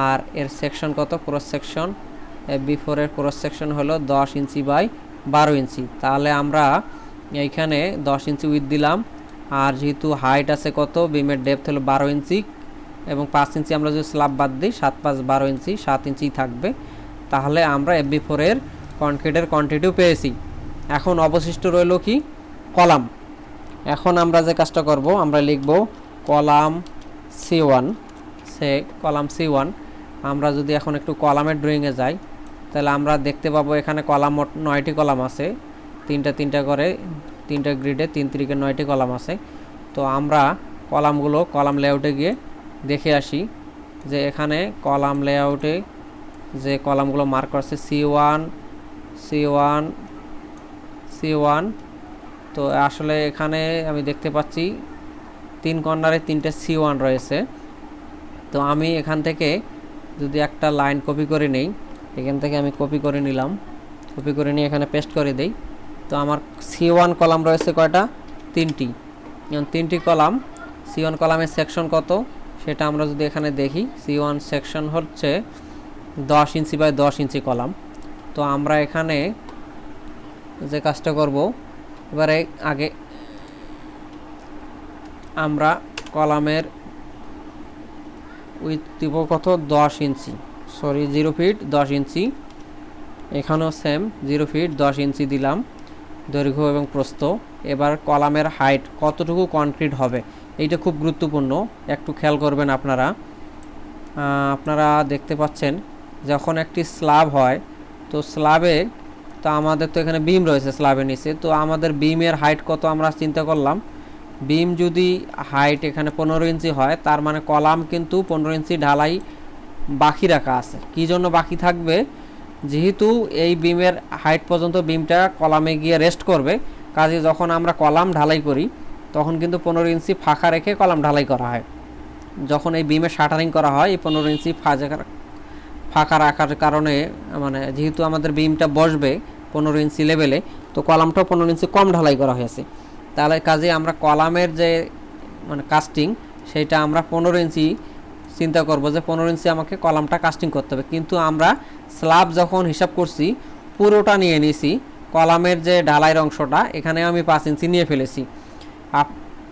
আর এর সেকশন কত, ক্রস সেকশন, FB4-এর ক্রস সেকশন হলো 10 ইঞ্চি বাই 12 ইঞ্চি। তাহলে আমরা এইখানে 10 ইঞ্চি উইথ দিলাম, আর যেহেতু হাইট আছে কত, বিমের ডেপথ হলো 12 ইঞ্চি, এবং 5 ইঞ্চি আমরা যদি স্ল্যাব বাদ দিই, 7 5 12 ইঞ্চি, 7 ইঞ্চি থাকবে। তাহলে আমরা FB4-এর কনক্রিটের কোয়ান্টিটিও পেয়েছি। এখন অবশিষ্ট রইল কি, কলাম। এখন আমরা যে কাজটা করব, আমরা লিখব কলাম C1, কলাম C1। আমরা যদি এখন একটু কলামের ড্রয়িংয়ে যাই, তাহলে আমরা দেখতে পাবো এখানে কলাম মোট 9টি কলাম আছে, তিনটা করে, 3টা গ্রিডে 3 3 9টি কলাম আছে। তো আমরা কলামগুলো কলাম লেআউটে গিয়ে দেখে আসি, যে এখানে কলাম লেআউটে যে কলামগুলো মার্ক করছে C1, তো আসলে এখানে আমি দেখতে পাচ্ছি 3 কর্নারে 3টে C1 রয়েছে। তো আমি এখান থেকে যদি একটা লাইন কপি করে নেই, এখান থেকে আমি কপি করে নিলাম, কপি করে নিয়ে এখানে পেস্ট করে দেই। তো আমার C1 কলাম রয়েছে কয়টা, 3টি। যেমন 3টি কলাম, C1 কলামের সেকশন কত সেটা আমরা যদি এখানে দেখি, C1 সেকশন হচ্ছে 10 ইঞ্চি বাই 10 ইঞ্চি কলাম। তো আমরা এখানে যে কাজটা করব, এবারে আগে আমরা কলামের উইথ দিব কত, 10 ইঞ্চি, 0 ফিট 10 ইঞ্চি। এখানেও সেম 0 ফিট 10 ইঞ্চি দিলাম দৈর্ঘ্য এবং প্রস্থ। এবার কলামের হাইট কতটুকু কনক্রিট হবে, এইটা খুব গুরুত্বপূর্ণ, একটু খেয়াল করবেন আপনারা। আপনারা দেখতে পাচ্ছেন যখন একটি স্ল্যাব হয়, তো স্ল্যাবে তো আমাদের তো এখানে বিম রয়েছে স্ল্যাবের নিচে, তো আমাদের বিমের হাইট কত আমরা চিন্তা করলাম। বিম যদি হাইট এখানে 15 ইঞ্চি হয়, তার মানে কলাম কিন্তু 15 ইঞ্চি ঢালাই বাকি রাখা আছে। কি জন্য বাকি থাকবে, যেহেতু এই বিমের হাইট পর্যন্ত বিমটা কলামে গিয়ে রেস্ট করবে, কাজে যখন আমরা কলাম ঢালাই করি তখন কিন্তু 15 ইঞ্চি ফাঁকা রেখে কলাম ঢালাই করা হয়। যখন এই বিমে শাটারিং করা হয়, এই 15 ইঞ্চি ফাঁকা রাখার কারণে, মানে যেহেতু আমাদের বিমটা বসবে 15 ইঞ্চি লেভেলে, তো কলামটাও 15 ইঞ্চি কম ঢালাই করা হয়েছে। তাহলে কাজে আমরা কলামের যে মানে কাস্টিং, সেটা আমরা 15 ইঞ্চি চিন্তা করব যে 15 ইঞ্চি আমাকে কলামটা কাস্টিং করতে হবে। কিন্তু আমরা স্ল্যাব যখন হিসাব করছি পুরোটা নিয়ে নিয়েছি, কলামের যে ঢালাইয়ের অংশটা এখানে আমি 5 ইঞ্চি নিয়ে ফেলেছি।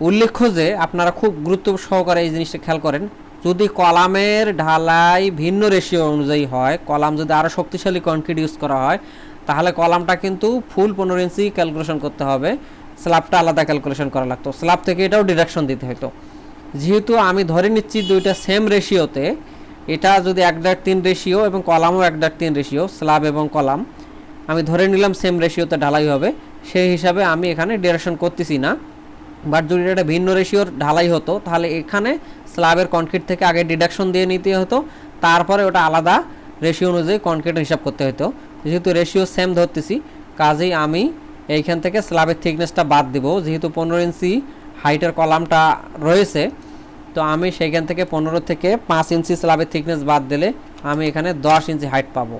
উল্লেখ্য যে আপনারা খুব গুরুত্ব সহকারে এই জিনিসটা খেয়াল করেন, যদি কলামের ঢালাই ভিন্ন রেশিও অনুযায়ী হয়, কলাম যদি আরও শক্তিশালী কনক্রিট ইউজ করা হয়, তাহলে কলামটা কিন্তু ফুল 15 ইঞ্চি ক্যালকুলেশন করতে হবে, স্ল্যাবটা আলাদা ক্যালকুলেশন করা লাগতো, স্ল্যাব থেকে এটাও ডিডাকশন দিতে হতো। যেহেতু আমি ধরে নিচ্ছি দুইটা সেম রেশিওতে, এটা যদি 1:3 রেশিও এবং কলামও 1:3 রেশিও, স্ল্যাব এবং কলাম আমি ধরে নিলাম সেম রেশিওতে ঢালাই হবে, সেই হিসাবে আমি এখানে ডিডাকশন করতেছি না। বাট যদি এটা ভিন্ন রেশিওর ঢালাই হতো, তাহলে এখানে স্ল্যাবের কনক্রিট থেকে আগে ডিডাকশন দিয়ে নিতে হতো, তারপরে ওটা আলাদা রেশিও অনুযায়ী কনক্রিট হিসাব করতে হতো। যেহেতু রেশিও সেম ধরতেছি, কাজেই আমি এইখান থেকে স্ল্যাবের থিকনেসটা বাদ দেব। যেহেতু 15 ইঞ্চি হাইটের কলামটা রয়েছে, তো আমি সেইখান থেকে 15 থেকে 5 ইঞ্চি স্ল্যাবের থিকনেস বাদ দিলে আমি এখানে 10 ইঞ্চি হাইট পাবো।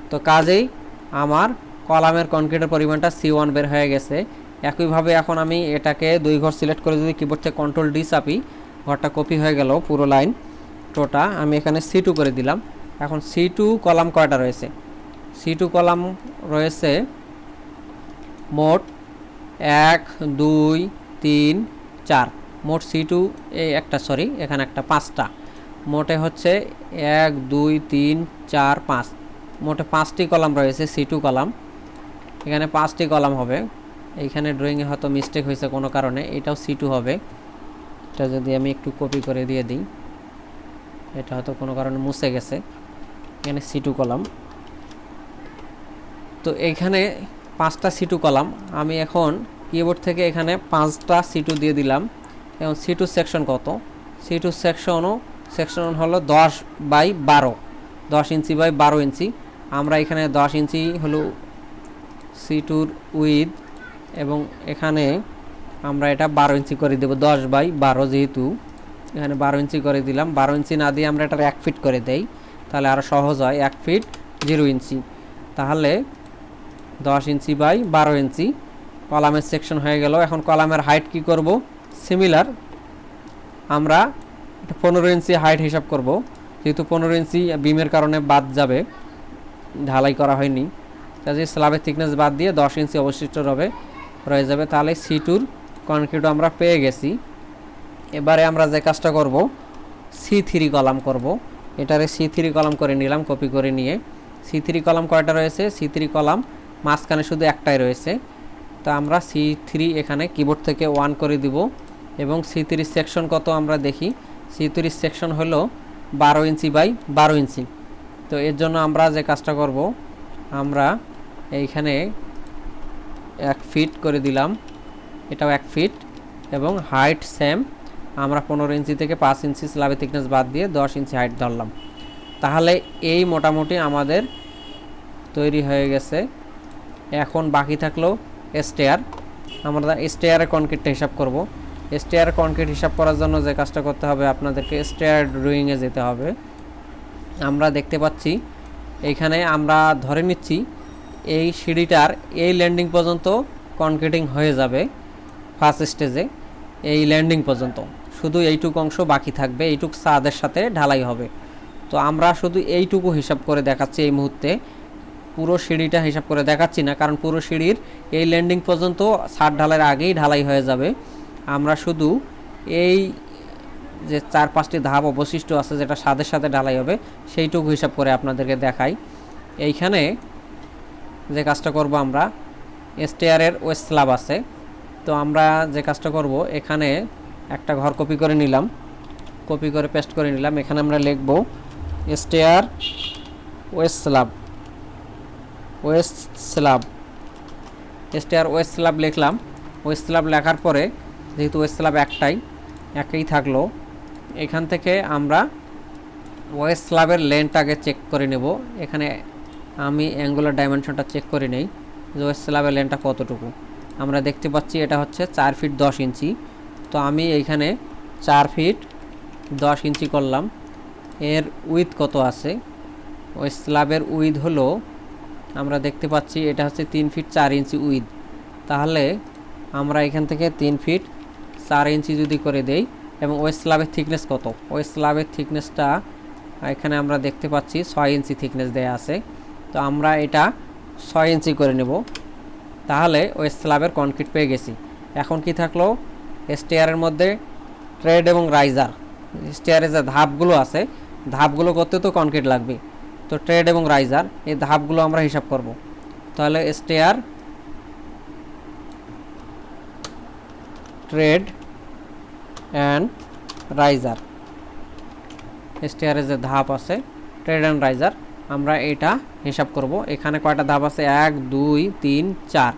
তো কাজেই আমার কলামের কনক্রিটের পরিমাণটা C1 বের হয়ে গেছে। একইভাবে এখন আমি এটাকে 2 ঘর সিলেক্ট করে যদি কিবোর্ড থেকে Ctrl+D চাপি, ঘরটা কপি হয়ে গেল পুরো লাইন টোটা। আমি এখানে C2 করে দিলাম। এখন C2 কলাম কয়টা রয়েছে, C2 কলাম রয়েছে মোট 1 2 3 4, মোট C2 এই একটা, সরি এখানে একটা 5টা, মোটে হচ্ছে 1 2 3 4 5, মোটে 5টি কলাম রয়েছে C2 কলাম। এখানে 5টি কলাম হবে। এইখানে ড্রয়িংয়ে হয়তো মিস্টেক হয়েছে কোনো কারণে, এটাও C2 হবে। এটা যদি আমি একটু কপি করে দিয়ে দিই, এটা হয়তো কোনো কারণে মুছে গেছে। এখানে C2 কলাম, তো এইখানে 5টা C2 কলাম। আমি এখন কিবোর্ড থেকে এখানে 5টা C2 দিয়ে দিলাম। এবং C2 সেকশন কত, C2 সেকশন হলো 10/12, 10 ইঞ্চি বাই 12 ইঞ্চি। আমরা এখানে 10 ইঞ্চি হলো C2'র উইথ, এবং এখানে আমরা এটা 12 ইঞ্চি করে দেব, 10/12, যেহেতু এখানে 12 ইঞ্চি করে দিলাম। 12 ইঞ্চি না দিয়ে আমরা এটা 1 ফিট করে দেই, তাহলে আরও সহজ হয়। 1 ফিট 0 ইঞ্চি, তাহলে 10 ইঞ্চি বাই 12 ইঞ্চি কলামের সেকশন হয়ে গেল। এখন কলামের হাইট কি করব, সিমিলার আমরা 15 ইঞ্চি হাইট হিসাব করব। যেহেতু 15 ইঞ্চি বিমের কারণে বাদ যাবে, ঢালাই করা হয়নি, কাজে স্ল্যাবের থিকনেস বাদ দিয়ে 10 ইঞ্চি অবশিষ্ট রয়ে যাবে। তাহলে C2'র কনক্রিটও আমরা পেয়ে গেছি। এবারে আমরা যে কাজটা করব, C3 কলাম করব। এটারে C3 কলাম করে নিলাম কপি করে নিয়ে। C3 কলাম কয়টা রয়েছে, C3 কলাম মাঝখানে শুধু একটাই রয়েছে, তো আমরা C3 এখানে কিবোর্ড থেকে 1 করে দিব। এবং C3 সেকশন কত আমরা দেখি, C3 সেকশন হলো 12 ইঞ্চি বাই 12 ইঞ্চি। তো এর জন্য আমরা যে কাজটা করব, আমরা এইখানে 1 ফিট করে দিলাম, এটাও 1 ফিট, এবং হাইট সেম আমরা 15 ইঞ্চি থেকে 5 ইঞ্চি স্ল্যাবের থিকনেস বাদ দিয়ে 10 ইঞ্চি হাইট ধরলাম। তাহলে এই মোটামুটি আমাদের তৈরি হয়ে গেছে। এখন বাকি থাকলো স্টেয়ার। আমরা স্টেয়ারের কনক্রিটটা হিসাব করব। স্টেয়ার কনক্রিট হিসাব করার জন্য যে কাজটা করতে হবে, আপনাদেরকে স্টেয়ার ড্রয়িংয়ে যেতে হবে। আমরা দেখতে পাচ্ছি এইখানে আমরা ধরে নিচ্ছি এই সিঁড়িটার এই ল্যান্ডিং পর্যন্ত কনক্রিটিং হয়ে যাবে ফার্স্ট স্টেজে, এই ল্যান্ডিং পর্যন্ত শুধু এইটুকু অংশ বাকি থাকবে, এইটুকু ছাদের সাথে ঢালাই হবে। তো আমরা শুধু এইটুকু হিসাব করে দেখাচ্ছি এই মুহূর্তে, পুরো সিঁড়িটা হিসাব করে দেখাচ্ছি না, কারণ পুরো সিঁড়ির এই ল্যান্ডিং পর্যন্ত ছাদ ঢালাইয়ের আগেই ঢালাই হয়ে যাবে। আমরা শুধু এই যে 4-5টি ধাপ অবশিষ্ট আছে যেটা ছাদের সাথে ঢালাই হবে, সেইটুকু হিসাব করে আপনাদেরকে দেখাই। এইখানে যে কাজটা করব, আমরা স্টেয়ারের ওয়েস্ট স্ল্যাব আছে, তো আমরা যে কাজটা করব, এখানে একটা ঘর কপি করে নিলাম, কপি করে পেস্ট করে নিলাম। এখানে আমরা লিখব stair West slab, West slab, stair West slab লিখলাম। ওয়েস্ট স্ল্যাব লেখার পরে যেহেতু ওয়েস্ট স্ল্যাব একই থাকলো, এখান থেকে আমরা ওয়েস্ট স্ল্যাবের লেন্থটাকে চেক করে নেব। এখানে আমি অ্যাঙ্গুলার ডাইমেনশনটা চেক করে নেই যে ওয়েস্ট স্ল্যাবের লেন্থটা কতটুকু। আমরা দেখতে পাচ্ছি এটা হচ্ছে 4 ফিট 10 ইঞ্চি। তো আমি এইখানে 4 ফিট 10 ইঞ্চি করলাম। এর উইথ কত আছে, ওয়েস্ট স্ল্যাবের উইথ হলো, আমরা দেখতে পাচ্ছি এটা হচ্ছে 3 ফিট 4 ইঞ্চি উইথ। তাহলে আমরা এখান থেকে 3 ফিট 4 ইঞ্চি যদি করে দেই, এবং ওয়েস্ট স্ল্যাবের থিকনেস কত, ওয়েস্ট স্ল্যাবের থিকনেসটা এখানে আমরা দেখতে পাচ্ছি 6 ইঞ্চি থিকনেস দেয়া আছে। তো আমরা এটা 6 ইঞ্চি করে নেব। তাহলে ওয়েস্ট স্ল্যাবের কনক্রিট পেয়ে গেছি। এখন কি থাকলো, স্টেয়ারের মধ্যে ট্রেড এবং রাইজার, স্টেয়ারে যে ধাপগুলো আছে ধাপগুলো করতে তো কনক্রিট লাগবে। তো ট্রেড এবং রাইজার এই ধাপগুলো আমরা হিসাব করব। তাহলে স্টেয়ার, ট্রেড অ্যান্ড রাইজার, স্টেয়ারে যে ধাপ আছে ট্রেড অ্যান্ড রাইজার, আমরা এটা হিসাব করব। এখানে কয়টা ধাপ আছে, 1 2 3 4,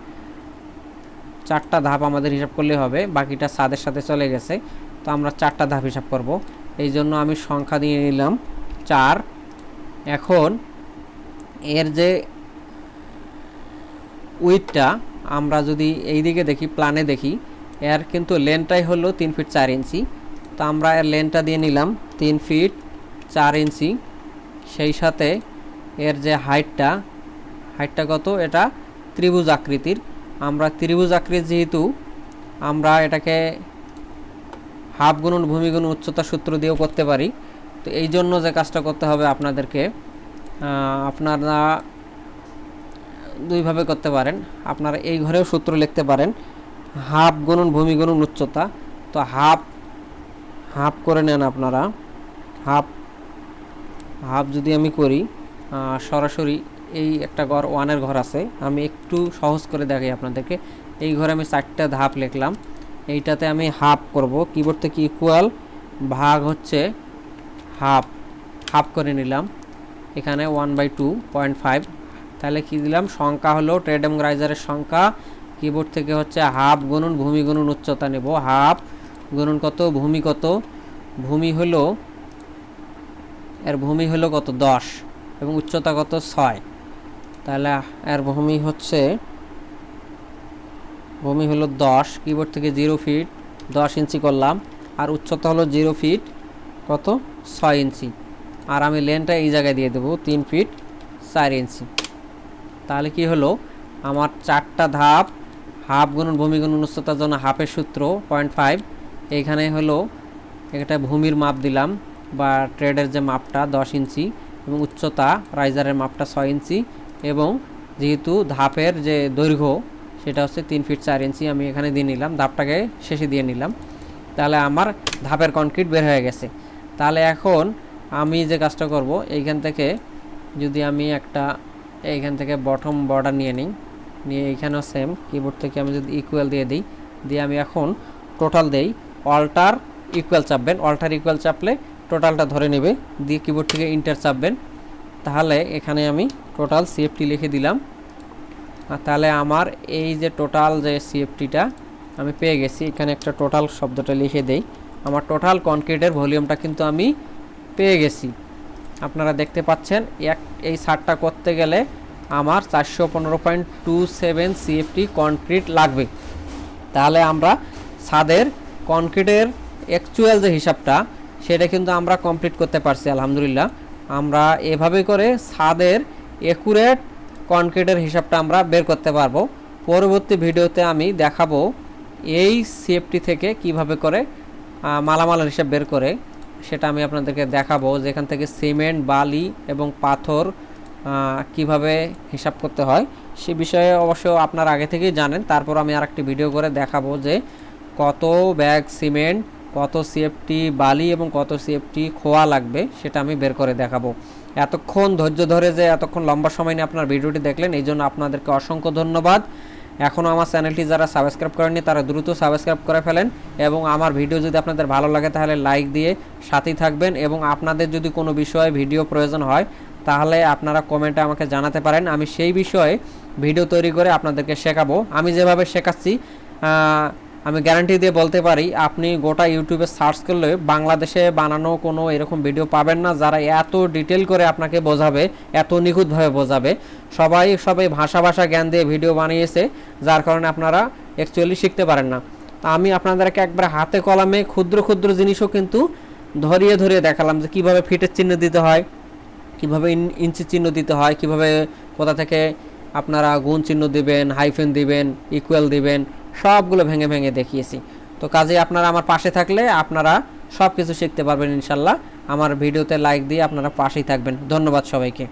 4টা ধাপ আমাদের হিসাব করলে হবে, বাকিটা ছাদের সাথে চলে গেছে। তো আমরা 4টা ধাপ হিসাব করব, এই জন্য আমি সংখ্যা দিয়ে নিলাম 4। এখন এর যে উইথটা আমরা যদি এই দিকে দেখি, প্ল্যানে দেখি, এর কিন্তু লেন্থটাই হলো 3 ফিট 4 ইঞ্চি। তো আমরা এর লেন্থটা দিয়ে নিলাম 3 ফিট 4 ইঞ্চি। সেই সাথে এর যে হাইটটা কত, এটা ত্রিভুজ আকৃতির। আমরা ত্রিভুজ আকৃতি যেহেতু আমরা এটাকে হাফ গুণন ভূমি গুণন উচ্চতা সূত্র দিয়েও করতে পারি। তো এই জন্য যে কাজটা করতে হবে আপনাদেরকে, আপনারা দুইভাবে করতে পারেন। আপনারা এই ঘরেও সূত্র লিখতে পারেন, হাফ গুণন ভূমি গুণন উচ্চতা। তো হাফ করে নেন আপনারা, হাফ যদি আমি করি, সরাসরি এই একটা ঘর 1-এর ঘর আছে, আমি একটু সহজ করে দেখাই আপনাদেরকে। এই ঘরে আমি 4টা ধাপ লিখলাম, এইটাতে আমি হাফ করব, কিবোর্ড থেকে ইকুয়াল ভাগ হচ্ছে হাফ করে নিলাম। এখানে 1/2.5, তাহলে কি দিলাম, সংখ্যা হলো ট্রেড এবং রাইজারের সংখ্যা, কিবোর্ড থেকে হচ্ছে হাফ গুণন ভূমি গুণন উচ্চতা নেব। হাফ গুণন কত, ভূমি কত, ভূমি হলো এর ভূমি হলো কত 10 এবং উচ্চতা কত 6। তাহলে এর ভূমি হলো 10, কিবোর্ড থেকে 0 ফিট 10 ইঞ্চি করলাম, আর উচ্চতা হলো 0 ফিট কত 6 ইঞ্চি। আর আমি লেনটা এই জায়গায় দিয়ে দেবো 3 ফিট 4 ইঞ্চি। তাহলে কি হলো, আমার 4টা ধাপ, হাফ গুণন ভূমি গুণন উচ্চতার জন্য হাফের সূত্র 0.5। এইখানে হলো একটা ভূমির মাপ দিলাম বা ট্রেডের যে মাপটা 10 ইঞ্চি, এবং উচ্চতা রাইজারের মাপটা 6 ইঞ্চি, এবং যেহেতু ধাপের যে দৈর্ঘ্য সেটা হচ্ছে 3 ফিট 4 ইঞ্চি, আমি এখানে দিয়ে নিলাম, ধাপটাকে শেষে দিয়ে নিলাম। তাহলে আমার ধাপের কনক্রিট বের হয়ে গেছে। তাহলে এখন আমি যে কাজটা করব, এইখান থেকে যদি আমি এইখান থেকে বটম বর্ডার নিয়ে এইখানেও সেম, কিবোর্ড থেকে আমি যদি ইকুয়াল দিয়ে আমি এখন টোটাল দেই, অল্টার ইকুয়াল চাপবেন, অল্টার ইকুয়াল চাপলে টোটালটা ধরে নেবে, দিয়ে কিবোর্ড থেকে ইন্টার চাপবেন। তাহলে এখানে আমি টোটাল সিএফটি লিখে দিলাম। আর তাহলে আমার এই যে টোটাল যে সিএফটিটা আমি পেয়ে গেছি, এখানে একটা টোটাল শব্দটা লিখে দেই, আমার টোটাল কনক্রিটের ভলিউমটা কিন্তু আমি পেয়ে গেছি। আপনারা দেখতে পাচ্ছেন এই ছাদটা করতে গেলে আমার 415.27 সিএফটি কনক্রিট লাগবে। তাহলে আমরা ছাদের কনক্রিটের অ্যাকচুয়াল যে হিসাবটা সেটা কিন্তু আমরা কমপ্লিট করতে পারছি আলহামদুলিল্লাহ। আমরা এভাবে করে ছাদের অ্যাকুরেট কনক্রিটের হিসাবটা আমরা বের করতে পারবো। পরবর্তী ভিডিওতে আমি দেখাবো এই সিএফটি থেকে কিভাবে করে মালামালের হিসাব বের করে, সেটা আমি আপনাদেরকে দেখাবো, যেখান থেকে সিমেন্ট, বালি এবং পাথর কিভাবে হিসাব করতে হয় সে বিষয়ে অবশ্য আপনারা আগে থেকেই জানেন। তারপর আমি আরেকটি ভিডিও করে দেখাবো যে কত ব্যাগ সিমেন্ট, কত সিএফটি বালি এবং কত সিএফটি খোয়া লাগবে, সেটা আমি বের করে দেখাবো। এতক্ষণ ধৈর্য ধরে যে এতক্ষণ লম্বা সময় নিয়ে আপনার ভিডিওটি দেখলেন, এই জন্য আপনাদেরকে অসংখ্য ধন্যবাদ। এখনও আমার চ্যানেলটি যারা সাবস্ক্রাইব করেননি তারা দ্রুত সাবস্ক্রাইব করে ফেলেন, এবং আমার ভিডিও যদি আপনাদের ভালো লাগে তাহলে লাইক দিয়ে সাথেই থাকবেন, এবং আপনাদের যদি কোনো বিষয়ে ভিডিও প্রয়োজন হয় তাহলে আপনারা কমেন্টে আমাকে জানাতে পারেন, আমি সেই বিষয়ে ভিডিও তৈরি করে আপনাদেরকে শেখাবো। আমি যেভাবে শেখাচ্ছি আমি গ্যারান্টি দিয়ে বলতে পারি আপনি গোটা ইউটিউবে সার্চ করলে বাংলাদেশে বানানো কোনো এরকম ভিডিও পাবেন না যারা এত ডিটেল করে আপনাকে বোঝাবে, এত নিখুঁতভাবে বোঝাবে। সবাই ভাষা জ্ঞান দিয়ে ভিডিও বানিয়েছে, যার কারণে আপনারা অ্যাকচুয়ালি শিখতে পারেন না। তা আমি আপনাদেরকে একবার হাতে কলমে ক্ষুদ্র জিনিসও কিন্তু ধরিয়ে দেখালাম যে কীভাবে ফিটের চিহ্ন দিতে হয়, কিভাবে ইঞ্চি চিহ্ন দিতে হয়, কিভাবে কোথা থেকে আপনারা গুণ চিহ্ন দিবেন, হাইফেন দিবেন, ইকুয়াল দিবেন, সবগুলো ভেঙে দেখিয়েছি। তো কাজেই আপনারা আমার পাশে থাকলে আপনারা সব কিছু শিখতে পারবেন ইনশাল্লাহ। আমার ভিডিওতে লাইক দিয়ে আপনারা পাশেই থাকবেন। ধন্যবাদ সবাইকে।